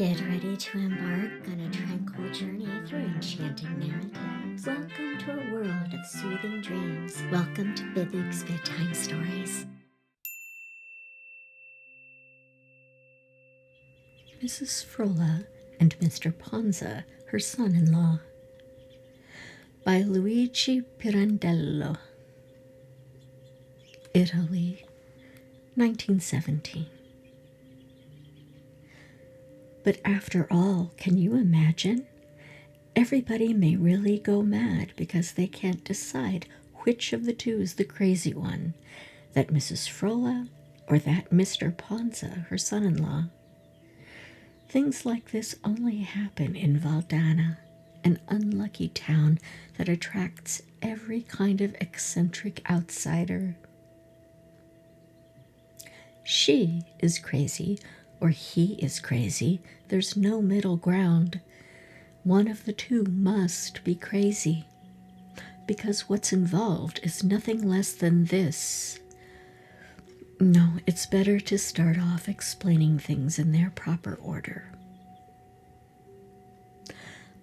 Get ready to embark on a tranquil journey through enchanting narratives. Welcome to a world of soothing dreams. Welcome to Buddug's Bedtime Stories. Mrs. Frola and Mr. Ponza, her son-in-law, by Luigi Pirandello, Italy, 1917. But after all, can you imagine? Everybody may really go mad because they can't decide which of the two is the crazy one, that Mrs. Frola or that Mr. Ponza, her son-in-law. Things like this only happen in Valdana, an unlucky town that attracts every kind of eccentric outsider. She is crazy, or he is crazy. There's no middle ground. One of the two must be crazy, because what's involved is nothing less than this. No, it's better to start off explaining things in their proper order.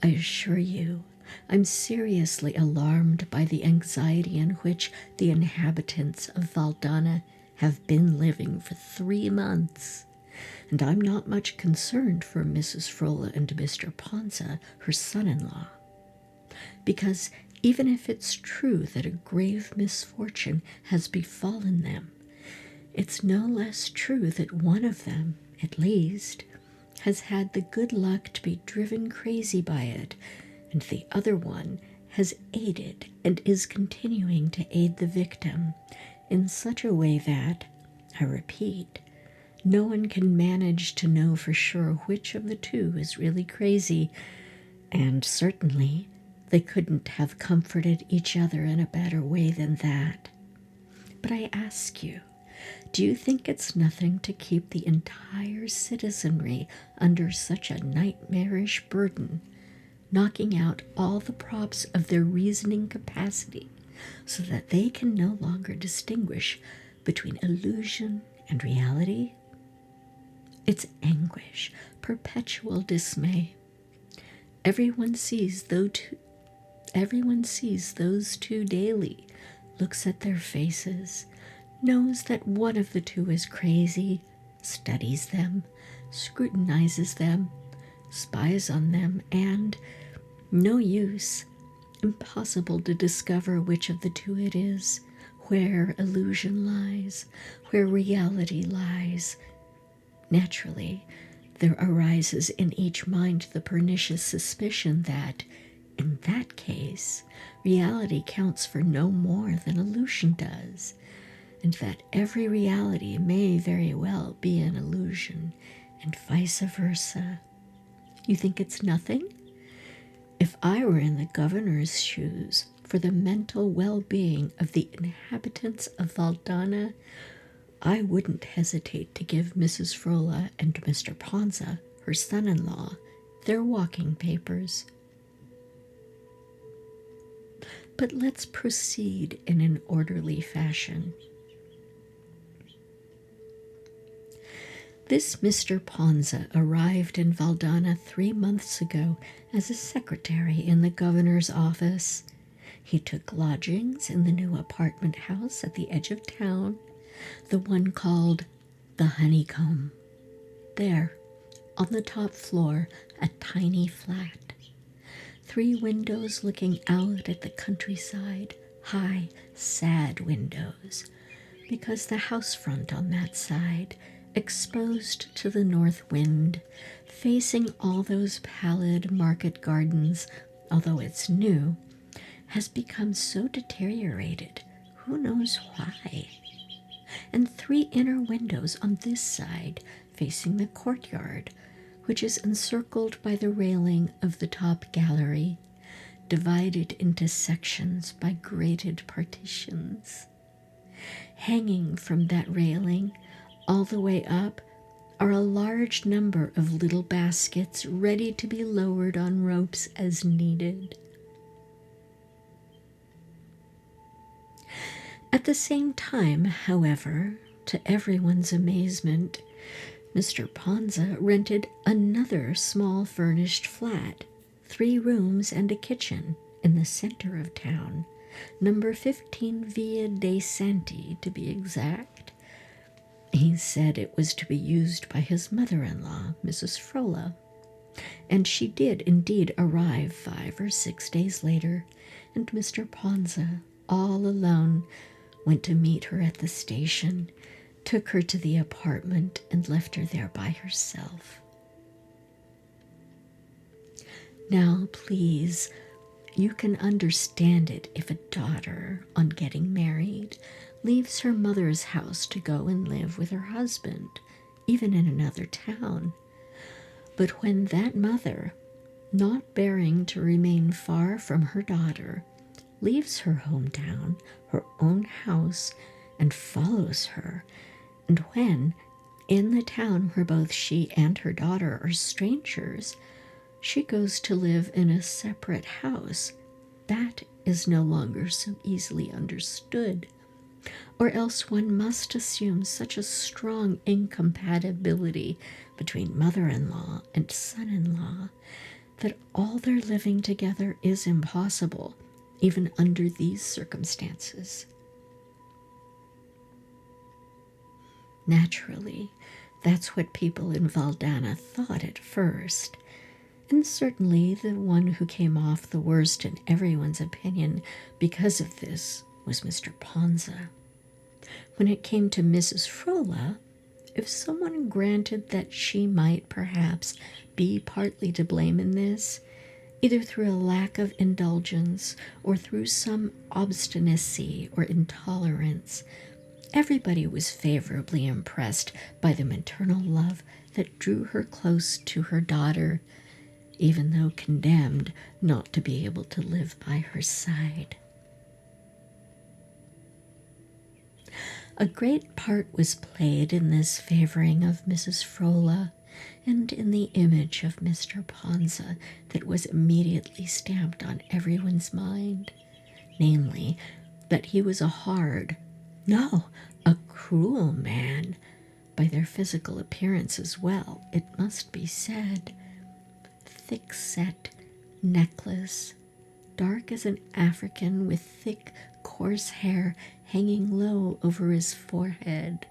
I assure you, I'm seriously alarmed by the anxiety in which the inhabitants of Valdana have been living for 3 months. And I'm not much concerned for Mrs. Frola and Mr. Ponza, her son-in-law, because even if it's true that a grave misfortune has befallen them, it's no less true that one of them, at least, has had the good luck to be driven crazy by it, and the other one has aided and is continuing to aid the victim in such a way that, I repeat, no one can manage to know for sure which of the two is really crazy, and certainly they couldn't have comforted each other in a better way than that. But I ask you, do you think it's nothing to keep the entire citizenry under such a nightmarish burden, knocking out all the props of their reasoning capacity so that they can no longer distinguish between illusion and reality? It's anguish, perpetual dismay. Everyone sees those two daily, looks at their faces, knows that one of the two is crazy, studies them, scrutinizes them, spies on them, and, no use, impossible to discover which of the two it is, where illusion lies, where reality lies. Naturally, there arises in each mind the pernicious suspicion that, in that case, reality counts for no more than illusion does, and that every reality may very well be an illusion, and vice versa. You think it's nothing? If I were in the governor's shoes, for the mental well-being of the inhabitants of Valdana, I wouldn't hesitate to give Mrs. Frola and Mr. Ponza, her son-in-law, their walking papers. But let's proceed in an orderly fashion. This Mr. Ponza arrived in Valdana 3 months ago as a secretary in the governor's office. He took lodgings in the new apartment house at the edge of town, the one called the Honeycomb. There, on the top floor, a tiny flat. 3 windows looking out at the countryside, high, sad windows, because the house front on that side, exposed to the north wind, facing all those pallid market gardens, although it's new, has become so deteriorated, who knows why? And 3 inner windows on this side, facing the courtyard, which is encircled by the railing of the top gallery, divided into sections by grated partitions. Hanging from that railing, all the way up, are a large number of little baskets ready to be lowered on ropes as needed. At the same time, however, to everyone's amazement, Mr. Ponza rented another small furnished flat, 3 rooms and a kitchen, in the center of town, number 15 Via dei Santi to be exact. He said it was to be used by his mother-in-law, Mrs. Frola, and she did indeed arrive 5 or 6 days later, and Mr. Ponza, all alone, went to meet her at the station, took her to the apartment, and left her there by herself. Now, please, you can understand it if a daughter, on getting married, leaves her mother's house to go and live with her husband, even in another town. But when that mother, not bearing to remain far from her daughter, leaves her hometown, her own house, and follows her, and when, in the town where both she and her daughter are strangers, she goes to live in a separate house, that is no longer so easily understood, or else one must assume such a strong incompatibility between mother-in-law and son-in-law that all their living together is impossible, even under these circumstances. Naturally, that's what people in Valdana thought at first, and certainly the one who came off the worst in everyone's opinion because of this was Mr. Ponza. When it came to Mrs. Frola, if someone granted that she might perhaps be partly to blame in this, either through a lack of indulgence or through some obstinacy or intolerance, everybody was favorably impressed by the maternal love that drew her close to her daughter, even though condemned not to be able to live by her side. A great part was played in this favoring of Mrs. Frola, and in the image of Mr. Ponza that was immediately stamped on everyone's mind, namely, that he was a hard, no, a cruel man, by their physical appearance as well, it must be said. Thick-set necklace, dark as an African, with thick, coarse hair hanging low over his forehead,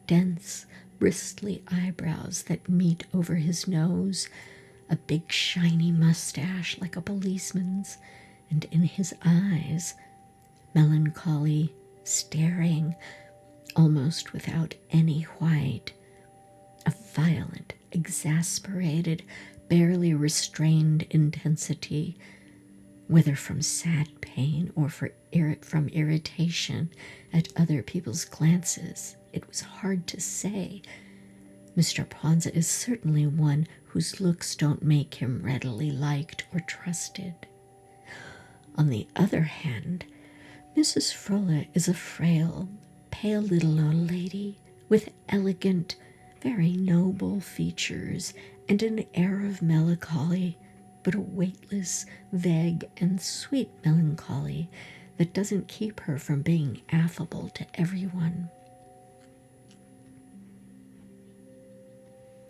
dense, bristly eyebrows that meet over his nose, a big shiny mustache like a policeman's, and in his eyes, melancholy, staring, almost without any white, a violent, exasperated, barely restrained intensity, whether from sad pain or from irritation at other people's glances, it was hard to say. Mr. Ponza is certainly one whose looks don't make him readily liked or trusted. On the other hand, Mrs. Frola is a frail, pale little old lady with elegant, very noble features and an air of melancholy, but a weightless, vague, and sweet melancholy that doesn't keep her from being affable to everyone.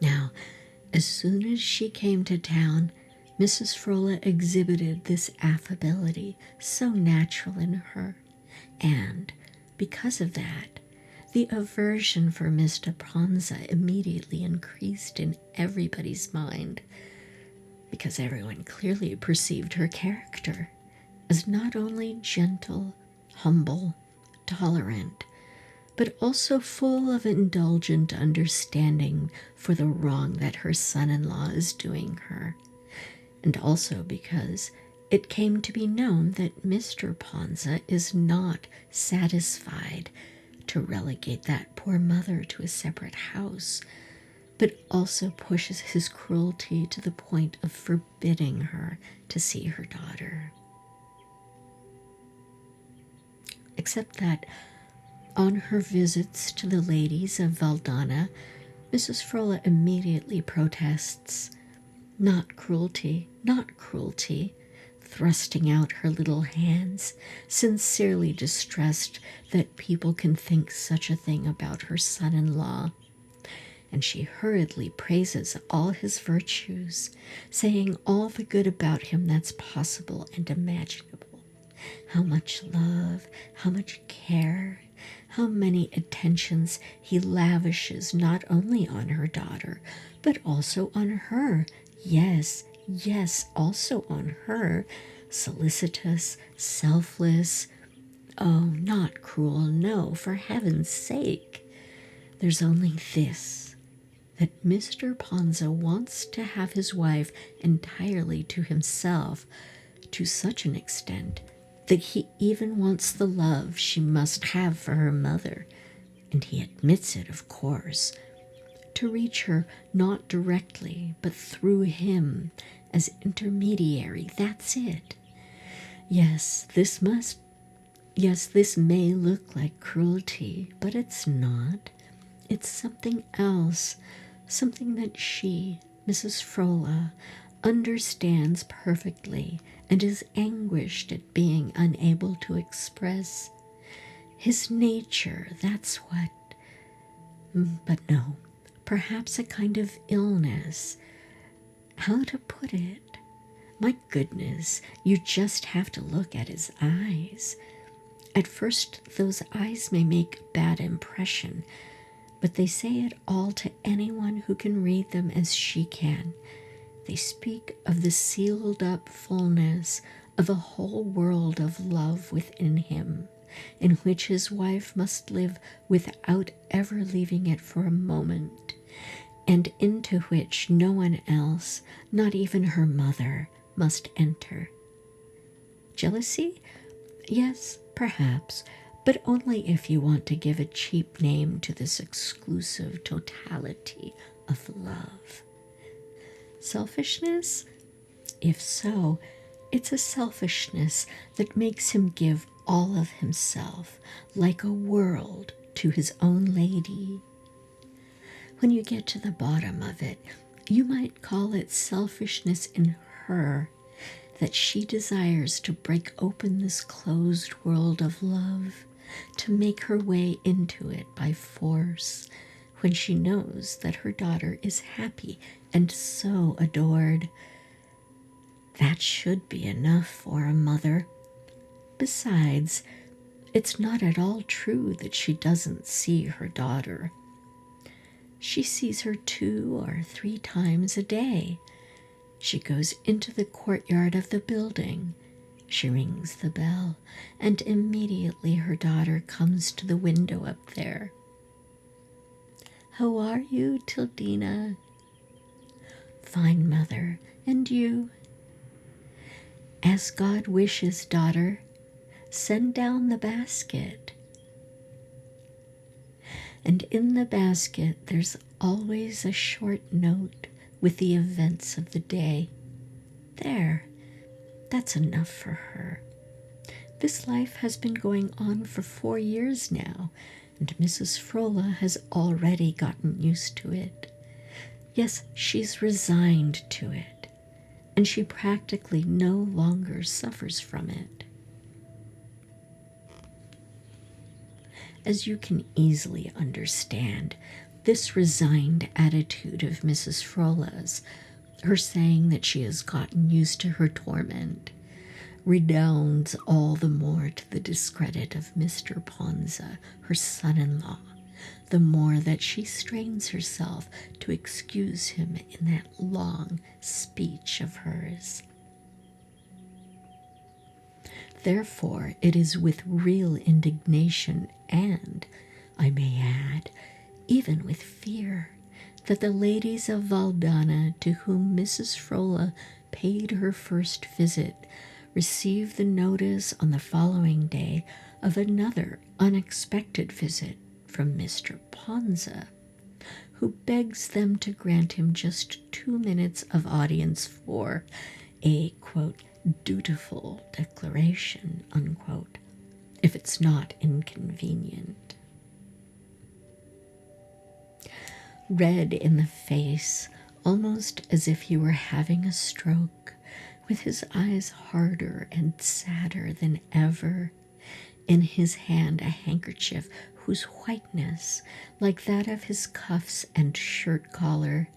Now, as soon as she came to town, Mrs. Frola exhibited this affability so natural in her, and, because of that, the aversion for Mr. Ponza immediately increased in everybody's mind, because everyone clearly perceived her character as not only gentle, humble, tolerant, but also full of indulgent understanding for the wrong that her son-in-law is doing her, and also because it came to be known that Mr. Ponza is not satisfied to relegate that poor mother to a separate house, but also pushes his cruelty to the point of forbidding her to see her daughter. Except that, on her visits to the ladies of Valdana, Mrs. Frola immediately protests, "Not cruelty, not cruelty," thrusting out her little hands, sincerely distressed that people can think such a thing about her son-in-law, and she hurriedly praises all his virtues, saying all the good about him that's possible and imaginable. How much love, how much care, how many attentions he lavishes not only on her daughter, but also on her. Yes, yes, also on her. Solicitous, selfless. Oh, not cruel, no, for heaven's sake. There's only this, that Mr. Ponza wants to have his wife entirely to himself, to such an extent that he even wants the love she must have for her mother, and he admits it, of course, to reach her not directly, but through him as intermediary. That's it. Yes, this may look like cruelty, but it's not. It's something else, something that she, Mrs. Frola, understands perfectly and is anguished at being unable to express. His nature, that's what. But no, perhaps a kind of illness. How to put it? My goodness, you just have to look at his eyes. At first, those eyes may make a bad impression, but they say it all to anyone who can read them as she can. They speak of the sealed-up fullness of a whole world of love within him, in which his wife must live without ever leaving it for a moment, and into which no one else, not even her mother, must enter. Jealousy? Yes, perhaps, but only if you want to give a cheap name to this exclusive totality of love. Selfishness? If so, it's a selfishness that makes him give all of himself, like a world, to his own lady. When you get to the bottom of it, you might call it selfishness in her, that she desires to break open this closed world of love, to make her way into it by force, when she knows that her daughter is happy and so adored. That should be enough for a mother. Besides, it's not at all true that she doesn't see her daughter. She sees her 2 or 3 times a day. She goes into the courtyard of the building. She rings the bell, and immediately her daughter comes to the window up there. How are you, Tildina? Fine, mother. And you? As God wishes, daughter. Send down the basket. And in the basket there's always a short note with the events of the day. There, that's enough for her. This life has been going on for 4 years now, and Mrs. Frola has already gotten used to it. Yes, she's resigned to it, and she practically no longer suffers from it. As you can easily understand, this resigned attitude of Mrs. Frola's, her saying that she has gotten used to her torment, redounds all the more to the discredit of Mr. Ponza, her son-in-law, the more that she strains herself to excuse him in that long speech of hers. Therefore, it is with real indignation and, I may add, even with fear, that the ladies of Valdana, to whom Mrs. Frola paid her first visit, receive the notice on the following day of another unexpected visit from Mr. Ponza, who begs them to grant him just 2 minutes of audience for a, quote, dutiful declaration, unquote, if it's not inconvenient. Red in the face, almost as if he were having a stroke, with his eyes harder and sadder than ever, in his hand a handkerchief whose whiteness, like that of his cuffs and shirt collar,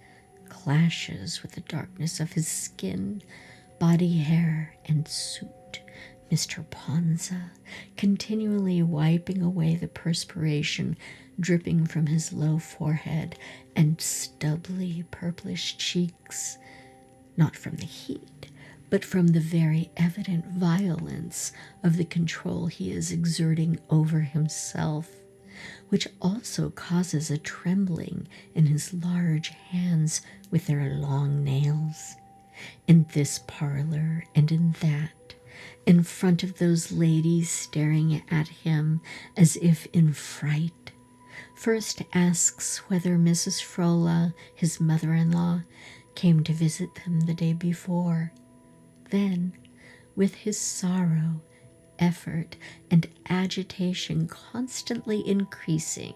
clashes with the darkness of his skin, body hair, and suit. Mr. Ponza, continually wiping away the perspiration dripping from his low forehead and stubbly purplish cheeks, not from the heat, but from the very evident violence of the control he is exerting over himself, which also causes a trembling in his large hands with their long nails. In this parlor and in that, in front of those ladies staring at him as if in fright, first asks whether Mrs. Frola, his mother-in-law, came to visit them the day before. Then, with his sorrow, effort, and agitation constantly increasing,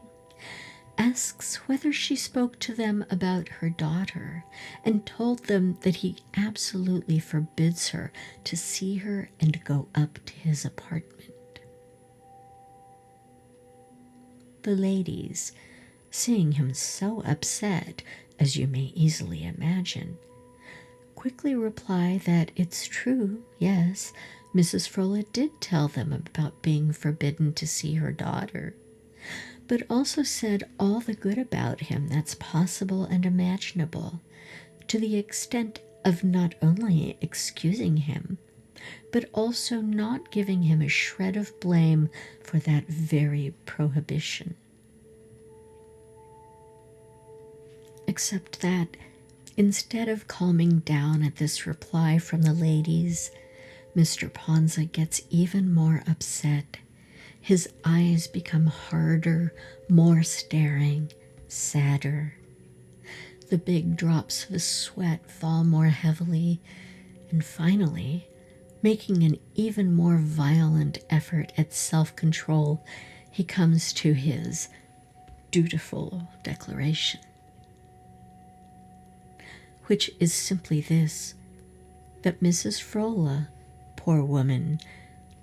asks whether she spoke to them about her daughter, and told them that he absolutely forbids her to see her and go up to his apartment. The ladies, seeing him so upset, as you may easily imagine, quickly reply that it's true, yes, Mrs. Frola did tell them about being forbidden to see her daughter, but also said all the good about him that's possible and imaginable, to the extent of not only excusing him, but also not giving him a shred of blame for that very prohibition. Except that, instead of calming down at this reply from the ladies, Mr. Ponza gets even more upset. His eyes become harder, more staring, sadder. The big drops of sweat fall more heavily, and finally, making an even more violent effort at self-control, he comes to his dutiful declaration, which is simply this, that Mrs. Frola, poor woman,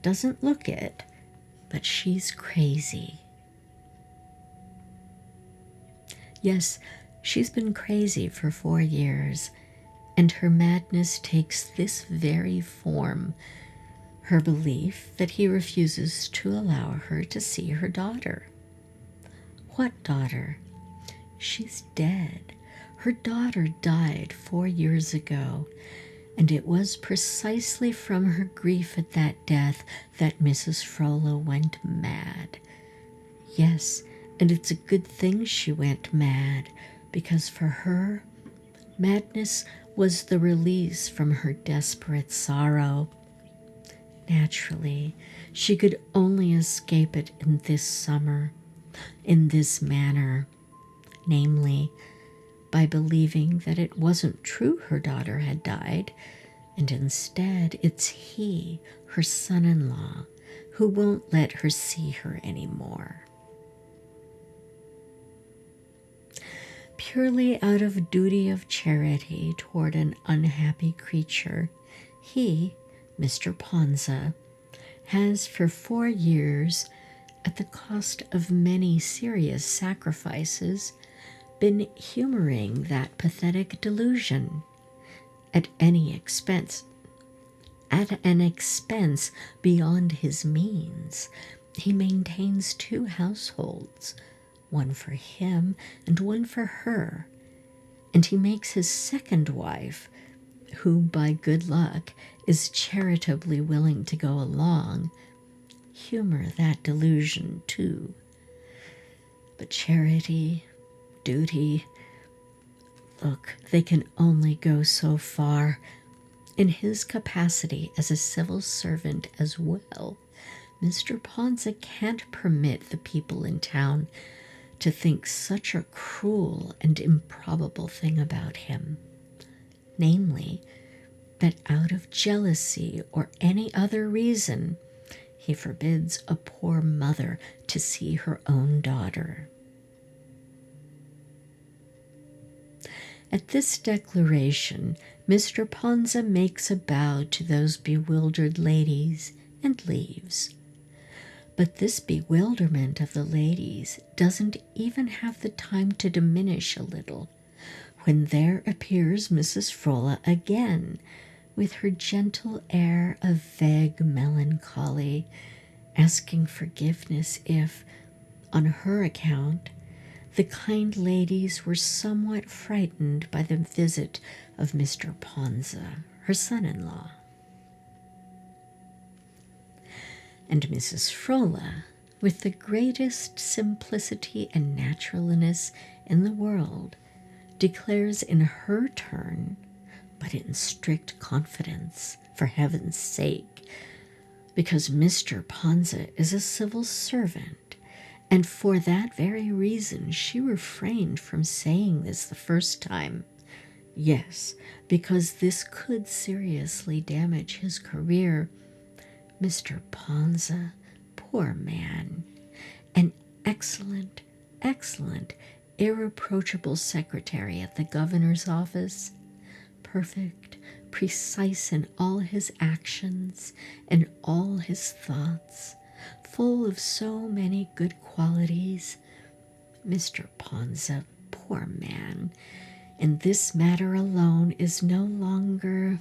doesn't look it, but she's crazy. Yes, she's been crazy for 4 years, and her madness takes this very form, her belief that he refuses to allow her to see her daughter. What daughter? She's dead. Her daughter died 4 years ago, and it was precisely from her grief at that death that Mrs. Frola went mad. Yes, and it's a good thing she went mad, because for her, madness was the release from her desperate sorrow. Naturally, she could only escape it in this summer, in this manner, namely, by believing that it wasn't true her daughter had died, and instead it's he, her son-in-law, who won't let her see her anymore. Purely out of duty of charity toward an unhappy creature, he, Mr. Ponza, has for 4 years, at the cost of many serious sacrifices, been humoring that pathetic delusion at any expense, at an expense beyond his means. He maintains 2 households, one for him and one for her, and he makes his second wife, who by good luck is charitably willing to go along, humor that delusion too. But charity, duty, look, they can only go so far. In his capacity as a civil servant as well, Mr. Ponza can't permit the people in town to think such a cruel and improbable thing about him, namely, that out of jealousy or any other reason, he forbids a poor mother to see her own daughter. At this declaration, Mr. Ponza makes a bow to those bewildered ladies and leaves. But this bewilderment of the ladies doesn't even have the time to diminish a little when there appears Mrs. Frola again, with her gentle air of vague melancholy, asking forgiveness if, on her account, the kind ladies were somewhat frightened by the visit of Mr. Ponza, her son-in-law. And Mrs. Frola, with the greatest simplicity and naturalness in the world, declares in her turn, but in strict confidence, for heaven's sake, because Mr. Ponza is a civil servant, and for that very reason she refrained from saying this the first time. Yes, because this could seriously damage his career. Mr. Ponza, poor man, an excellent, irreproachable secretary at the governor's office, perfect, precise in all his actions and all his thoughts, full of so many good qualities. Mr. Ponza, poor man, in this matter alone is no longer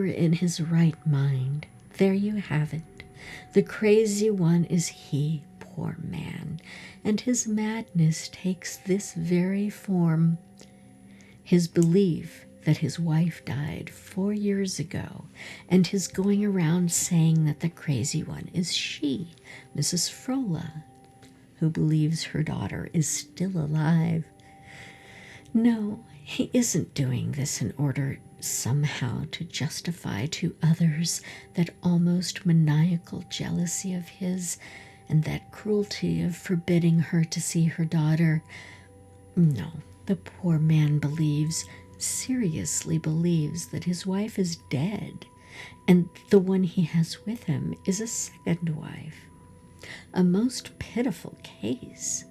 in his right mind. There you have it. The crazy one is he, poor man, and his madness takes this very form. His belief that his wife died 4 years ago, and his going around saying that the crazy one is she, Mrs. Frola, who believes her daughter is still alive. No, he isn't doing this in order somehow to justify to others that almost maniacal jealousy of his and that cruelty of forbidding her to see her daughter. No, the poor man seriously believes that his wife is dead, and the one he has with him is a second wife. A most pitiful case,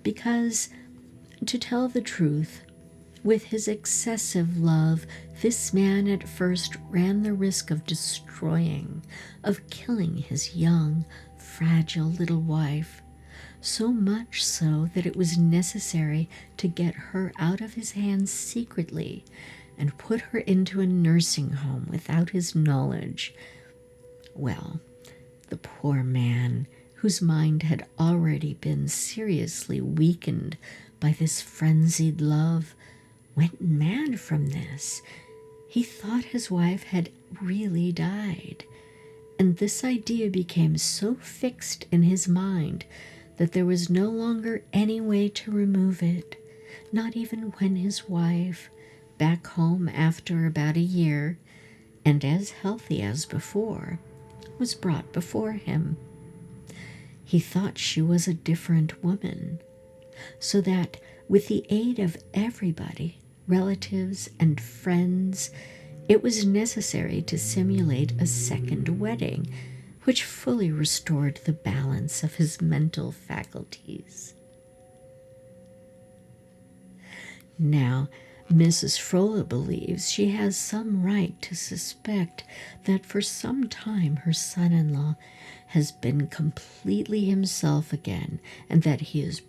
because, to tell the truth, with his excessive love, this man at first ran the risk of destroying, of killing his young, fragile little wife, so much so that it was necessary to get her out of his hands secretly and put her into a nursing home without his knowledge. Well, the poor man, whose mind had already been seriously weakened by this frenzied love, went mad from this. He thought his wife had really died, and this idea became so fixed in his mind that there was no longer any way to remove it, not even when his wife, back home after about a year, and as healthy as before, was brought before him. He thought she was a different woman, so that with the aid of everybody, relatives and friends, it was necessary to simulate a second wedding, which fully restored the balance of his mental faculties. Now, Mrs. Frola believes she has some right to suspect that for some time her son-in-law has been completely himself again, and that he is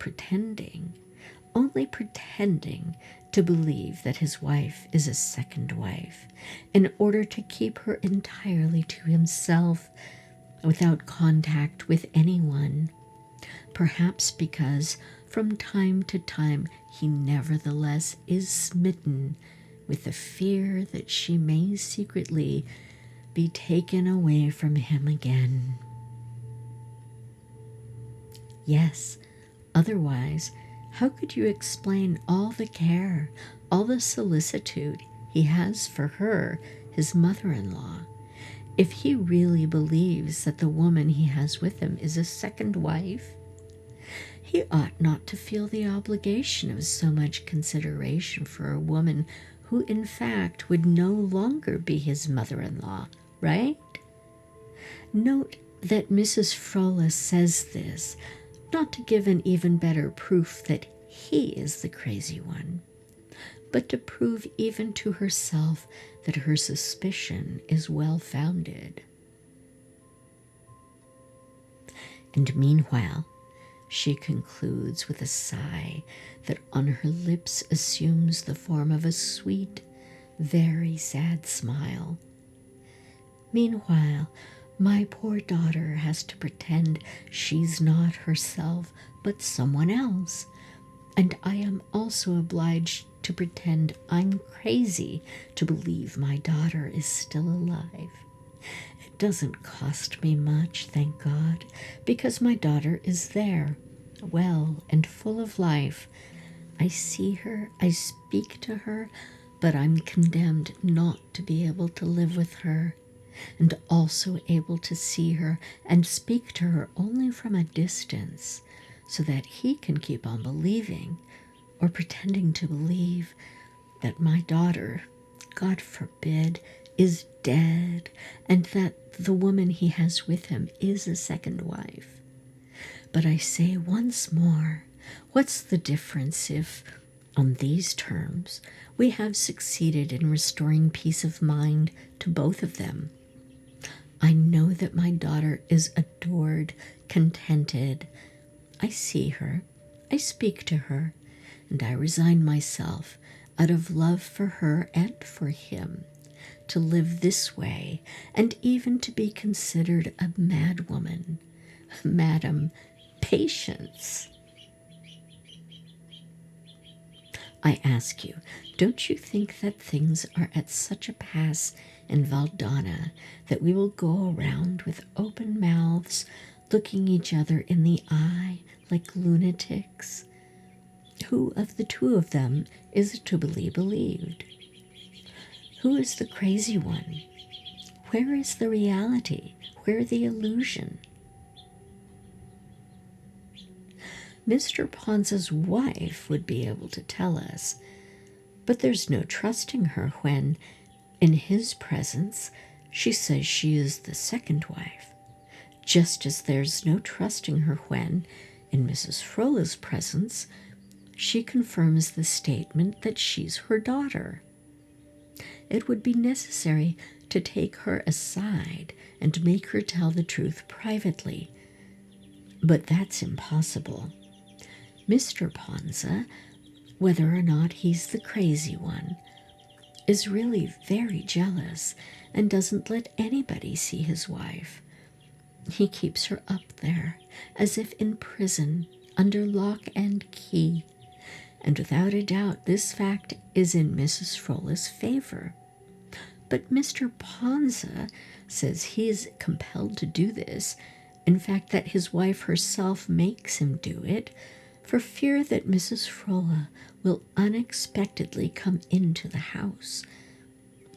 only pretending, to believe that his wife is a second wife, in order to keep her entirely to himself, without contact with anyone, perhaps because from time to time he nevertheless is smitten with the fear that she may secretly be taken away from him again. Yes, otherwise, how could you explain all the care, all the solicitude he has for her, his mother-in-law, if he really believes that the woman he has with him is a second wife? He ought not to feel the obligation of so much consideration for a woman who, in fact, would no longer be his mother-in-law, right? Note that Mrs. Frola says this, not to give an even better proof that he is the crazy one, but to prove even to herself that her suspicion is well-founded. And meanwhile, she concludes with a sigh that on her lips assumes the form of a sweet, very sad smile. Meanwhile, my poor daughter has to pretend she's not herself, but someone else, and I am also obliged to pretend I'm crazy to believe my daughter is still alive. It doesn't cost me much, thank God, because my daughter is there, well and full of life. I see her, I speak to her, but I'm condemned not to be able to live with her, and also able to see her and speak to her only from a distance, so that he can keep on believing, or pretending to believe, that my daughter, God forbid, is dead, and that the woman he has with him is a second wife. But I say once more, what's the difference if, on these terms, we have succeeded in restoring peace of mind to both of them? I know that my daughter is adored, contented. I see her, I speak to her, and I resign myself, out of love for her and for him, to live this way, and even to be considered a madwoman. Madam, patience. I ask you, don't you think that things are at such a pass in Valdana that we will go around with open mouths, looking each other in the eye like lunatics? Who of the two of them is to be believed? Who is the crazy one? Where is the reality? Where the illusion? Mr. Ponza's wife would be able to tell us, but there's no trusting her when, in his presence, she says she is the second wife, just as there's no trusting her when, in Mrs. Frolla's presence, she confirms the statement that she's her daughter. It would be necessary to take her aside and make her tell the truth privately, but that's impossible. Mr. Ponza, whether or not he's the crazy one, is really very jealous and doesn't let anybody see his wife. He keeps her up there, as if in prison, under lock and key, and without a doubt this fact is in Mrs. Frolla's favor. But Mr. Ponza says he is compelled to do this, in fact that his wife herself makes him do it, for fear that Mrs. Frolla will unexpectedly come into the house.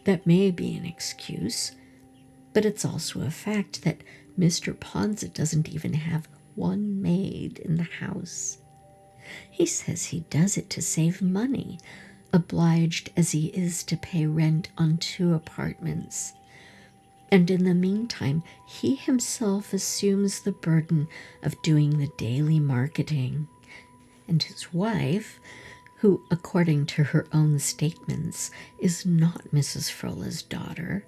That may be an excuse, but it's also a fact that Mr. Ponza doesn't even have one maid in the house. He says he does it to save money, obliged as he is to pay rent on 2 apartments. And in the meantime, he himself assumes the burden of doing the daily marketing. And his wife, who, according to her own statements, is not Mrs. Frolla's daughter,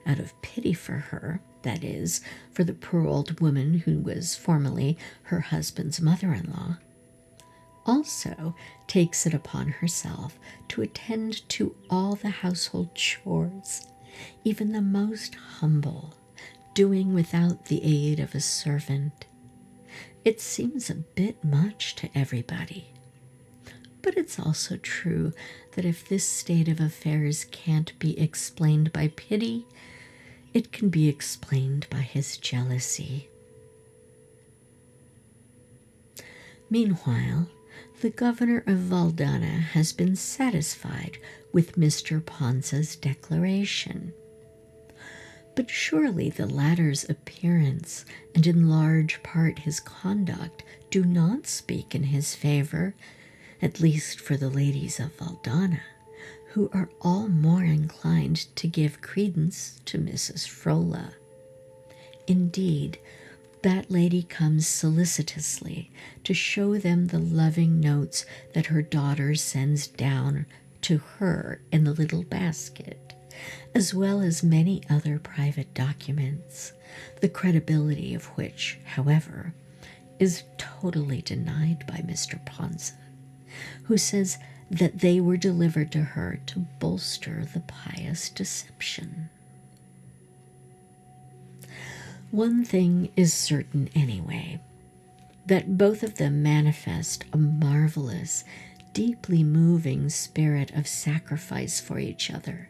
out of pity for her, that is, for the poor old woman who was formerly her husband's mother-in-law, also takes it upon herself to attend to all the household chores, even the most humble, doing without the aid of a servant. It seems a bit much to everybody. But it's also true that if this state of affairs can't be explained by pity, it can be explained by his jealousy. Meanwhile, the governor of Valdana has been satisfied with Mr. Ponza's declaration. But surely the latter's appearance, and in large part his conduct, do not speak in his favor, at least for the ladies of Valdana, who are all more inclined to give credence to Mrs. Frolla. Indeed, that lady comes solicitously to show them the loving notes that her daughter sends down to her in the little basket, as well as many other private documents, the credibility of which, however, is totally denied by Mr. Ponza, who says that they were delivered to her to bolster the pious deception. One thing is certain anyway, that both of them manifest a marvelous, deeply moving spirit of sacrifice for each other,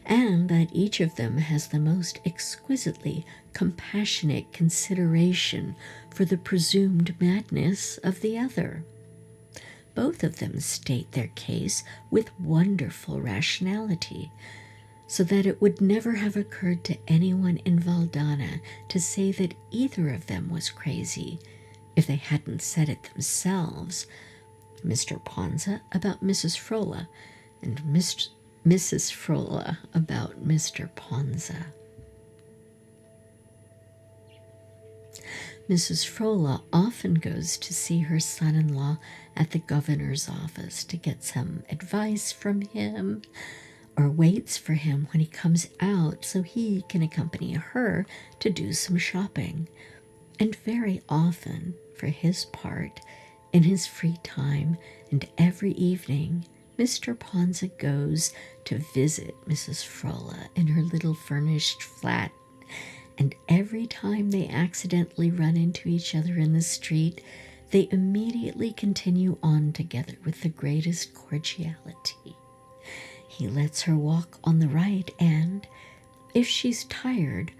and that each of them has the most exquisitely compassionate consideration for the presumed madness of the other. Both of them state their case with wonderful rationality, so that it would never have occurred to anyone in Valdana to say that either of them was crazy if they hadn't said it themselves, Mr. Ponza about Mrs. Frola, and Mrs. Frola about Mr. Ponza. Mrs. Frola often goes to see her son-in-law at the governor's office to get some advice from him, or waits for him when he comes out so he can accompany her to do some shopping. And very often, for his part, in his free time and every evening, Mr. Ponza goes to visit Mrs. Frola in her little furnished flat, and every time they accidentally run into each other in the street, they immediately continue on together with the greatest cordiality. He lets her walk on the right, and, if she's tired,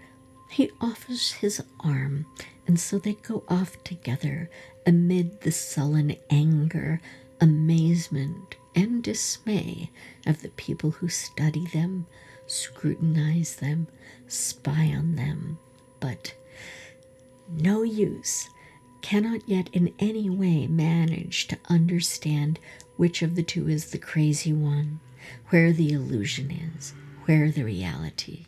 he offers his arm, and so they go off together amid the sullen anger, amazement, and dismay of the people who study them, scrutinize them, spy on them, but no use, cannot yet in any way manage to understand which of the two is the crazy one, where the illusion is, where the reality.